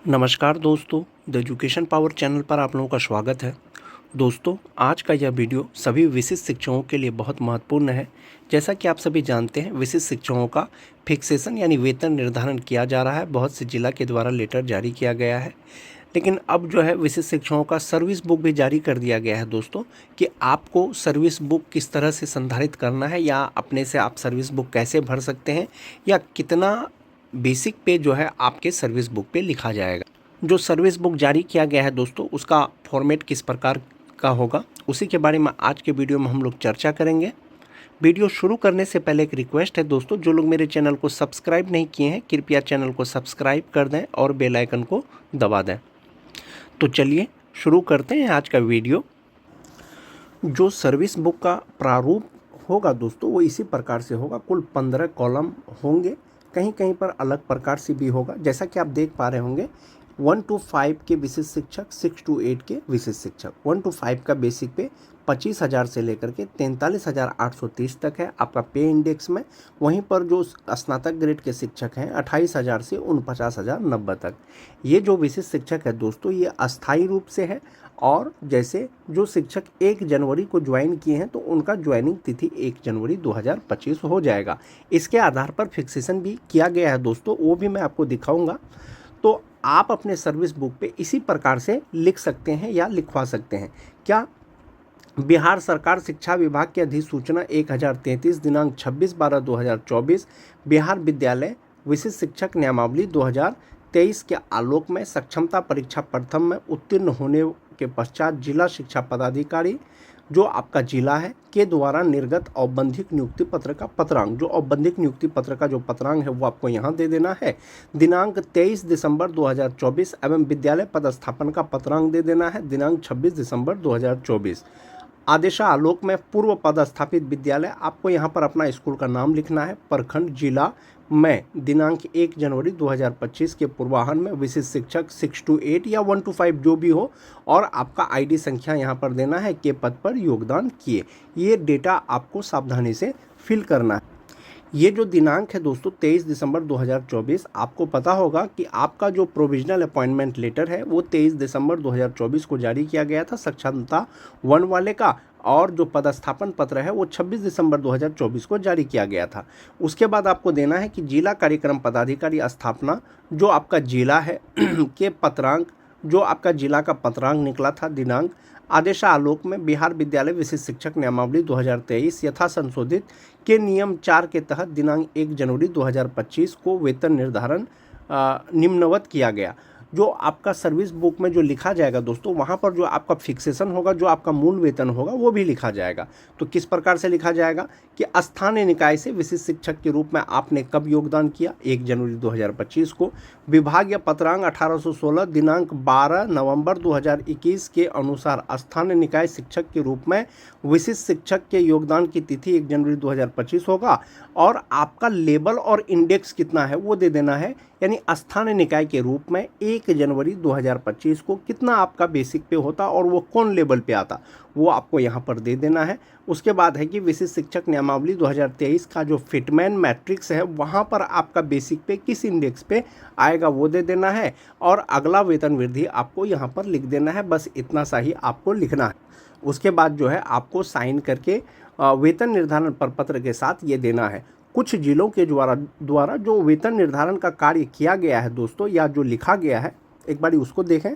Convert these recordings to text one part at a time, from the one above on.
नमस्कार दोस्तों, the education power channel पर आप लोगों का स्वागत है। दोस्तों, आज का यह वीडियो सभी विशिष्ट शिक्षकों के लिए बहुत महत्वपूर्ण है। जैसा कि आप सभी जानते हैं, विशिष्ट शिक्षकों का फिक्सेशन यानी वेतन निर्धारण किया जा रहा है। बहुत से जिला के द्वारा लेटर जारी किया गया है, लेकिन अब जो है विशिष्ट शिक्षकों का सर्विस बुक भी जारी कर दिया गया है दोस्तों, कि आपको सर्विस बुक किस तरह से संधारित करना है या अपने से आप सर्विस बुक कैसे भर सकते हैं या कितना बेसिक पे जो है आपके सर्विस बुक पे लिखा जाएगा। जो सर्विस बुक जारी किया गया है दोस्तों, उसका फॉर्मेट किस प्रकार का होगा, उसी के बारे में आज के वीडियो में हम लोग चर्चा करेंगे। वीडियो शुरू करने से पहले एक रिक्वेस्ट है दोस्तों, जो लोग मेरे चैनल को सब्सक्राइब नहीं किए हैं, कृपया चैनल को सब्सक्राइब कर दें और बेल आइकन को दबा दें। तो चलिए शुरू करते हैं आज का वीडियो। जो सर्विस बुक का प्रारूप होगा दोस्तों, वो इसी प्रकार से होगा। कुल 15 कॉलम होंगे, कहीं कहीं पर अलग प्रकार से भी होगा। जैसा कि आप देख पा रहे होंगे, 1 to 5 के विशिष्ट शिक्षक, 6 to 8 के विशिष्ट शिक्षक। 1 to 5 का बेसिक पे 25,000 से लेकर के 43,830 तक है आपका पे इंडेक्स में। वहीं पर जो स्नातक ग्रेड के शिक्षक हैं, 28,000 से 49,090 तक। ये जो विशिष्ट शिक्षक है दोस्तों, ये अस्थायी रूप से है। और जैसे जो शिक्षक 1 जनवरी को ज्वाइन किए हैं, तो उनका ज्वाइनिंग तिथि 1 जनवरी 2025 हो जाएगा। इसके आधार पर फिक्सेशन भी किया गया है दोस्तों, वो भी मैं आपको दिखाऊंगा। तो आप अपने सर्विस बुक पे इसी प्रकार से लिख सकते हैं या लिखवा सकते हैं। क्या बिहार सरकार शिक्षा विभाग की अधिसूचना 1033 दिनांक 26/12/2024 बिहार विद्यालय विशिष्ट शिक्षक नियमावली 2023 के आलोक में सक्षमता परीक्षा प्रथम में उत्तीर्ण होने के पश्चात जिला शिक्षा पदाधिकारी जो आपका जिला है के द्वारा निर्गत औपबंधिक नियुक्ति पत्र का पत्रांक, जो औपबंधिक नियुक्ति पत्र का जो पत्रांक है वो आपको यहाँ दे देना है। दिनांक 23 दिसंबर 2024 एवं विद्यालय पदस्थापन का पत्रांक दे देना है दिनांक 26 दिसंबर 2024। आदेशालोक में पूर्व पदस्थापित विद्यालय, आपको यहाँ पर अपना स्कूल का नाम लिखना है, प्रखंड, जिला में दिनांक 1 जनवरी 2025 के पूर्वाह्न में विशिष्ट शिक्षक 6 to 8 या 1 to 5 जो भी हो, और आपका आईडी संख्या यहाँ पर देना है के पद पर योगदान किए। ये डेटा आपको सावधानी से फिल करना है। ये जो दिनांक है दोस्तों 23 दिसंबर 2024, आपको पता होगा कि आपका जो प्रोविजनल अपॉइंटमेंट लेटर है वो 23 दिसंबर 2024 को जारी किया गया था सक्षमता 1 वाले का, और जो पदस्थापन पत्र है वो 26 दिसंबर 2024 को जारी किया गया था। उसके बाद आपको देना है कि जिला कार्यक्रम पदाधिकारी स्थापना जो आपका जिला है के पत्रांक, जो आपका जिला का पत्रांक निकला था दिनांक, आदेशालोक में बिहार विद्यालय विशिष्ट शिक्षक नियमावली 2023 यथा संशोधित के नियम 4 के तहत दिनांक 1 जनवरी 2025 को वेतन निर्धारण निम्नवत किया गया। जो आपका सर्विस बुक में जो लिखा जाएगा दोस्तों, वहाँ पर जो आपका फिक्सेशन होगा, जो आपका मूल वेतन होगा वो भी लिखा जाएगा। तो किस प्रकार से लिखा जाएगा कि स्थानीय निकाय से विशिष्ट शिक्षक के रूप में आपने कब योगदान किया, 1 जनवरी 2025 को। विभाग या पत्रांक 1816 दिनांक 12 नवंबर 2021 के अनुसार स्थानीय निकाय शिक्षक के रूप में विशिष्ट शिक्षक के योगदान की तिथि 1 जनवरी 2025 होगा। और आपका लेबल और इंडेक्स कितना है वो दे देना है, यानी स्थानीय निकाय के रूप में 1 जनवरी 2025 को कितना आपका बेसिक पे होता और वो कौन लेवल पे आता, वो आपको यहाँ पर दे देना है। उसके बाद है कि विशिष्ट शिक्षक नियमावली 2023 का जो फिटमैन मैट्रिक्स है, वहाँ पर आपका बेसिक पे किस इंडेक्स पे आएगा वो दे देना है। और अगला वेतन वृद्धि आपको यहाँ पर लिख देना है। बस इतना सा ही आपको लिखना है। उसके बाद जो है आपको साइन करके वेतन निर्धारण प्रपत्र के साथ ये देना है। कुछ जिलों के द्वारा जो वेतन निर्धारण का कार्य किया गया है दोस्तों, या जो लिखा गया है, एक बार उसको देखें।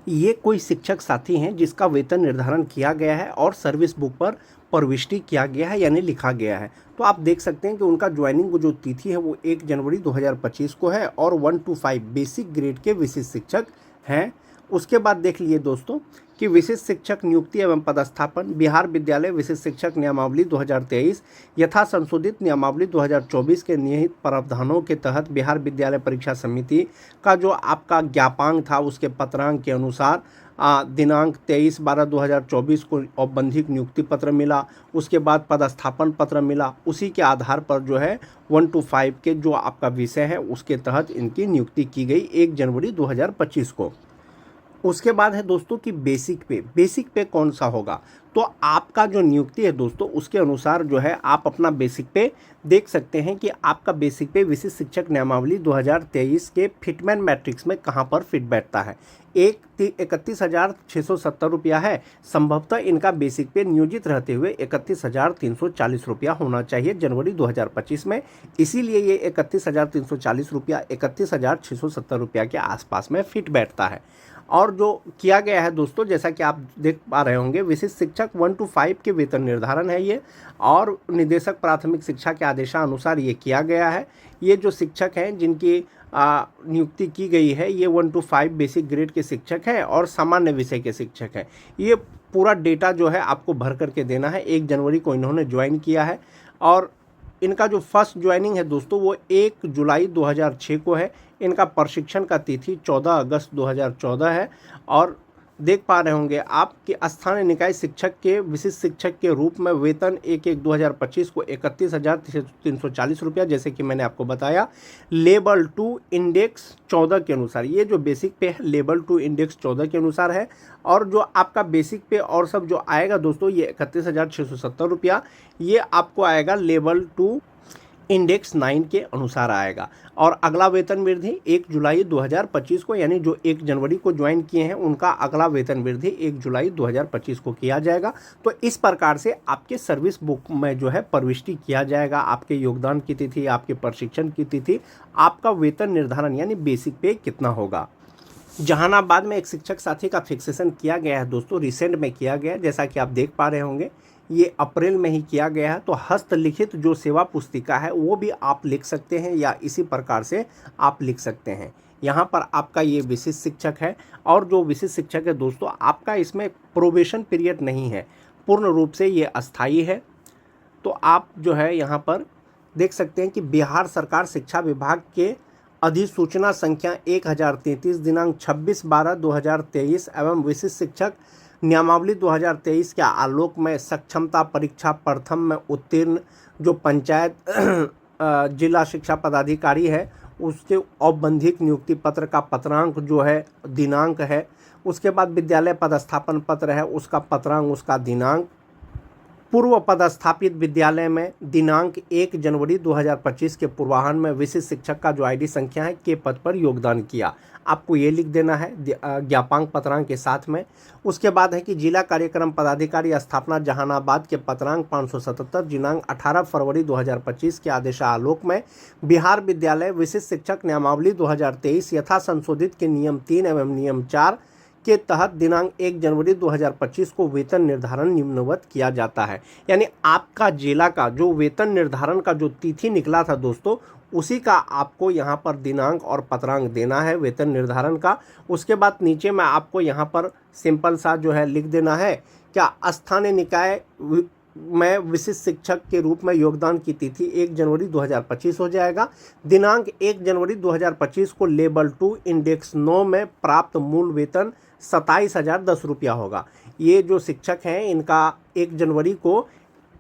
ये कोई शिक्षक साथी हैं जिसका वेतन निर्धारण किया गया है और सर्विस बुक पर प्रविष्टि किया गया है, यानी लिखा गया है। तो आप देख सकते हैं कि उनका ज्वाइनिंग को जो तिथि है वो 1 जनवरी 2025 को है, और 1 to 5 बेसिक ग्रेड के विशिष्ट शिक्षक हैं। उसके बाद देख लिए दोस्तों कि विशिष्ट शिक्षक नियुक्ति एवं पदस्थापन बिहार विद्यालय विशिष्ट शिक्षक नियमावली 2023 यथा संशोधित नियमावली 2024 के निहित प्रावधानों के तहत बिहार विद्यालय परीक्षा समिति का जो आपका ज्ञापांक था, उसके पत्रांक के अनुसार दिनांक 23/12/2024 को औपबंधिक नियुक्ति पत्र मिला। उसके बाद पदस्थापन पत्र मिला। उसी के आधार पर जो है 1 to 5 के जो आपका विषय है उसके तहत इनकी नियुक्ति की गई 1 जनवरी 2025 को। उसके बाद है दोस्तों कि बेसिक पे कौन सा होगा। तो आपका जो नियुक्ति है दोस्तों उसके अनुसार जो है आप अपना बेसिक पे देख सकते हैं कि आपका बेसिक पे विशिष्ट शिक्षक नियमावली 2023 के फिटमैन मैट्रिक्स में कहां पर फिट बैठता है। 31,670 रुपया है। संभवतः इनका बेसिक पे नियोजित रहते हुए 31,340 रुपया होना चाहिए जनवरी 2025 में। इसीलिए ये 31,340 रुपया 31,670 रुपया के आसपास में फिट बैठता है। और जो किया गया है दोस्तों, जैसा कि आप देख पा रहे होंगे, विशिष्ट शिक्षक 1 to 5 के वेतन निर्धारण है ये, और निदेशक प्राथमिक शिक्षा के आदेशानुसार ये किया गया है। ये जो शिक्षक हैं जिनकी नियुक्ति की गई है ये 1 to 5 बेसिक ग्रेड के शिक्षक हैं और सामान्य विषय के शिक्षक हैं। ये पूरा डेटा जो है आपको भर करके देना है। 1 जनवरी को इन्होंने ज्वाइन किया है और इनका जो फर्स्ट ज्वाइनिंग है दोस्तों वो 1 जुलाई 2006 को है। इनका प्रशिक्षण का तिथि 14 अगस्त 2014 है। और देख पा रहे होंगे आप कि स्थानीय निकाय शिक्षक के विशिष्ट शिक्षक के रूप में वेतन 1/1/2025 को 31,340 रुपया, जैसे कि मैंने आपको बताया, लेवल 2 इंडेक्स 14 के अनुसार। ये जो बेसिक पे है लेवल 2 इंडेक्स 14 के अनुसार है। और जो आपका बेसिक पे और सब जो आएगा दोस्तों ये 31,670 रुपया, ये आपको आएगा लेवल 2 इंडेक्स 9 के अनुसार आएगा। और अगला वेतन वृद्धि 1 जुलाई 2025 को, यानी जो 1 जनवरी को ज्वाइन किए हैं उनका अगला वेतन वृद्धि 1 जुलाई 2025 को किया जाएगा। तो इस प्रकार से आपके सर्विस बुक में जो है प्रविष्टि किया जाएगा आपके योगदान की तिथि, आपके प्रशिक्षण की तिथि, आपका वेतन निर्धारण यानी बेसिक पे कितना होगा। जहानाबाद में एक शिक्षक साथी का फिक्सेशन किया गया है दोस्तों, रिसेंट में किया गया है, जैसा कि आप देख पा रहे होंगे ये अप्रैल में ही किया गया है। तो हस्तलिखित जो सेवा पुस्तिका है वो भी आप लिख सकते हैं या इसी प्रकार से आप लिख सकते हैं। यहाँ पर आपका ये विशिष्ट शिक्षक है। और जो विशिष्ट शिक्षक है दोस्तों आपका इसमें प्रोबेशन पीरियड नहीं है, पूर्ण रूप से ये अस्थायी है। तो आप जो है यहाँ पर देख सकते हैं कि बिहार सरकार शिक्षा विभाग के अधिसूचना संख्या 1033 दिनांक 26/12/2023 एवं विशिष्ट शिक्षक नियमावली 2023 के आलोक में सक्षमता परीक्षा प्रथम में उत्तीर्ण जो पंचायत जिला शिक्षा पदाधिकारी है उसके औपबंधिक नियुक्ति पत्र का पत्रांक जो है दिनांक है। उसके बाद विद्यालय पदस्थापन पत्र है उसका पत्रांक उसका दिनांक। पूर्व पदस्थापित विद्यालय में दिनांक 1 जनवरी 2025 के पूर्वाह्न में विशिष्ट शिक्षक का जो आईडी संख्या है के पद पर योगदान किया, आपको ये लिख देना है ज्ञापांक पत्रांक के साथ में। उसके बाद है कि जिला कार्यक्रम पदाधिकारी स्थापना जहानाबाद के पत्रांक 577 दिनांक 18 फरवरी 2025 के आदेशालोक में बिहार विद्यालय विशिष्ट शिक्षक नियमावली 2023 यथा संशोधित के नियम 3 एवं नियम 4 के तहत दिनांक 1 जनवरी 2025 को वेतन निर्धारण निम्नवत किया जाता है। यानी आपका जिला का जो वेतन निर्धारण का जो तिथि निकला था दोस्तों उसी का आपको यहाँ पर दिनांक और पत्रांक देना है वेतन निर्धारण का। उसके बाद नीचे में आपको यहाँ पर सिंपल सा जो है लिख देना है क्या स्थानीय निकाय में विशिष्ट शिक्षक के रूप में योगदान की तिथि 1 जनवरी 2025 हो जाएगा। दिनांक 1 जनवरी 2025 को लेवल 2 इंडेक्स 9 में प्राप्त मूल वेतन 27,010 रुपया होगा। ये जो शिक्षक हैं इनका 1 जनवरी को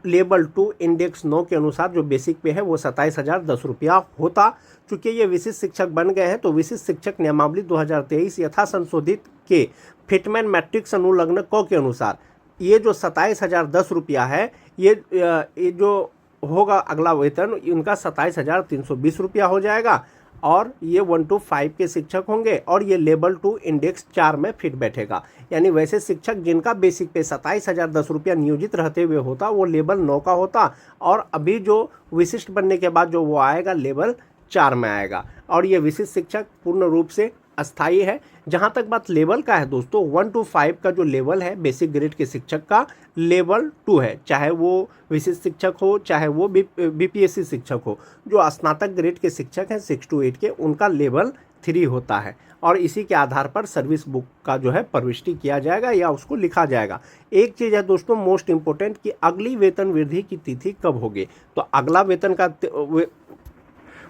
लेवल 2 इंडेक्स 9 के अनुसार जो बेसिक पे है वो 27,010 रुपया होता। चूँकि ये विशिष्ट शिक्षक बन गए हैं तो विशिष्ट शिक्षक नियमावली 2023 यथा संशोधित के फिटमैन मैट्रिक्स अनुलग्न क के अनुसार ये जो 27,010 रुपया है ये जो होगा अगला वेतन इनका 27,320 रुपया हो जाएगा। और ये 1 to 5 के शिक्षक होंगे और ये लेवल 2 इंडेक्स 4 में फिट बैठेगा। यानी वैसे शिक्षक जिनका बेसिक पे 27,010 रुपया नियोजित रहते हुए होता वो लेवल 9 का होता और अभी जो विशिष्ट बनने के बाद जो वो आएगा लेवल 4 में आएगा। और ये विशिष्ट शिक्षक पूर्ण रूप से अस्थायी है। जहाँ तक बात लेवल का है दोस्तों 1 to 5 का जो लेवल है बेसिक ग्रेड के शिक्षक का लेवल 2 है, चाहे वो विशिष्ट शिक्षक हो चाहे वो बीपीएससी शिक्षक हो। जो स्नातक ग्रेड के शिक्षक हैं 6 to 8 के उनका लेवल 3 होता है। और इसी के आधार पर सर्विस बुक का जो है प्रविष्टि किया जाएगा या उसको लिखा जाएगा। एक चीज़ है दोस्तों मोस्ट इम्पोर्टेंट कि अगली वेतन वृद्धि की तिथि कब होगी। तो अगला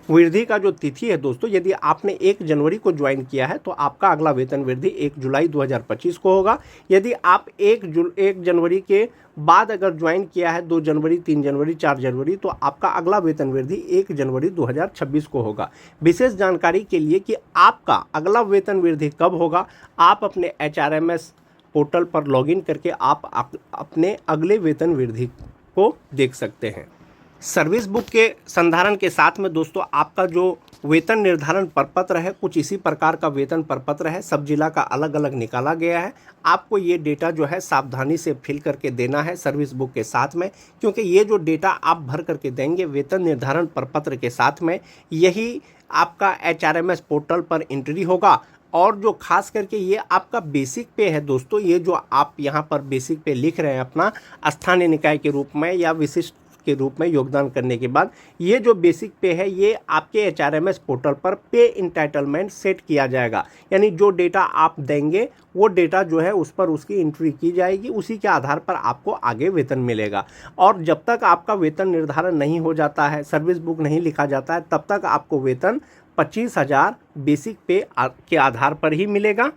वृद्धि का जो तिथि है दोस्तों, यदि आपने 1 जनवरी को ज्वाइन किया है तो आपका अगला वेतन वृद्धि 1 जुलाई 2025 को होगा। यदि आप 1 जनवरी के बाद अगर ज्वाइन किया है 2 जनवरी, 3 जनवरी, 4 जनवरी, तो आपका अगला वेतन वृद्धि 1 जनवरी 2026 को होगा। विशेष जानकारी के लिए कि आपका अगला वेतन वृद्धि कब होगा, आप अपने HRMS पोर्टल पर लॉगिन करके आप अपने अगले वेतन वृद्धि को देख सकते हैं। सर्विस बुक के संधारण के साथ में दोस्तों आपका जो वेतन निर्धारण प्रपत्र है, कुछ इसी प्रकार का वेतन प्रपत्र है, सब जिला का अलग अलग निकाला गया है। आपको ये डेटा जो है सावधानी से फिल करके देना है सर्विस बुक के साथ में, क्योंकि ये जो डेटा आप भर करके देंगे वेतन निर्धारण प्रपत्र के साथ में, यही आपका HRMS पोर्टल पर एंट्री होगा। और जो खास करके ये आपका बेसिक पे है दोस्तों, ये जो आप यहाँ पर बेसिक पे लिख रहे हैं अपना स्थानीय निकाय के रूप में या विशिष्ट के रूप में योगदान करने के बाद, ये जो बेसिक पे है ये आपके HRMS पोर्टल पर पे इंटाइटलमेंट सेट किया जाएगा। यानी जो डेटा आप देंगे वो डेटा जो है उस पर उसकी एंट्री की जाएगी, उसी के आधार पर आपको आगे वेतन मिलेगा। और जब तक आपका वेतन निर्धारण नहीं हो जाता है, सर्विस बुक नहीं लिखा जाता है, तब तक आपको वेतन 25,000 बेसिक पे के आधार पर ही मिलेगा।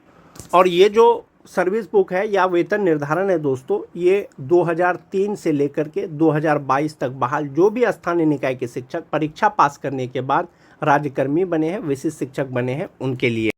और ये जो सर्विस बुक है या वेतन निर्धारण है दोस्तों, ये 2003 से लेकर के 2022 तक बहाल जो भी स्थानीय निकाय के शिक्षक परीक्षा पास करने के बाद राज्यकर्मी बने हैं, विशिष्ट शिक्षक बने हैं, उनके लिए